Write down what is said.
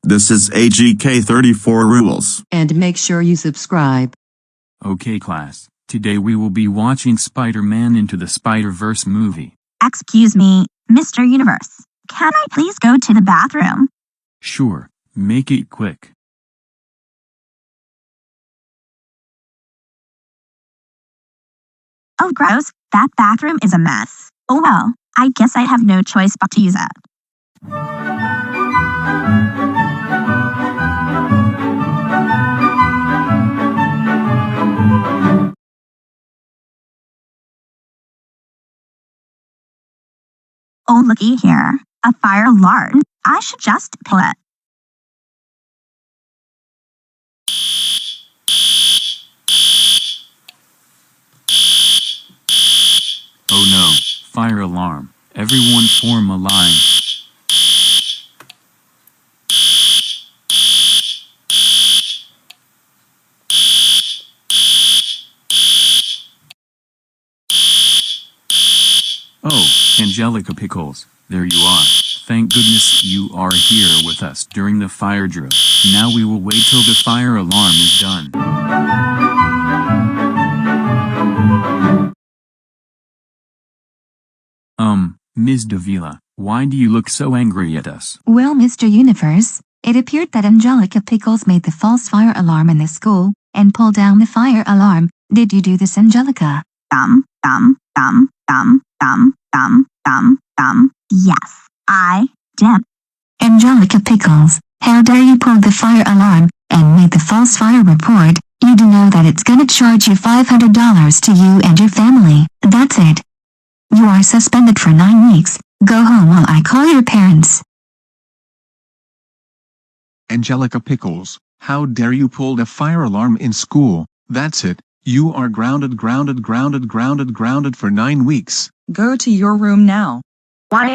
This is AGK 34 Rules. And make sure you subscribe. Okay class, today we will be watching Spider-Man Into the Spider-Verse movie. Excuse me, Mr. Universe. Can I please go to the bathroom? Sure, make it quick. Oh gross, that bathroom is a mess. Oh well, I guess I have no choice but to use it. Oh looky here, a fire alarm. I should just pull it. Oh no, fire alarm. Everyone form a line. Oh, Angelica Pickles, there you are. Thank goodness you are here with us during the fire drill. Now we will wait till the fire alarm is done. Ms. Davila, why do you look so angry at us? Well, Mr. Universe, it appeared that Angelica Pickles made the false fire alarm in the school and pulled down the fire alarm. Did you do this, Angelica? Yes, I did. Angelica Pickles, how dare you pull the fire alarm and make the false fire report? You do know that it's gonna charge you $500 to you and your family. That's it. You are suspended for 9 weeks. Go home while I call your parents. Angelica Pickles, how dare you pull the fire alarm in school? That's it. You are grounded for 9 weeks. Go to your room now. What?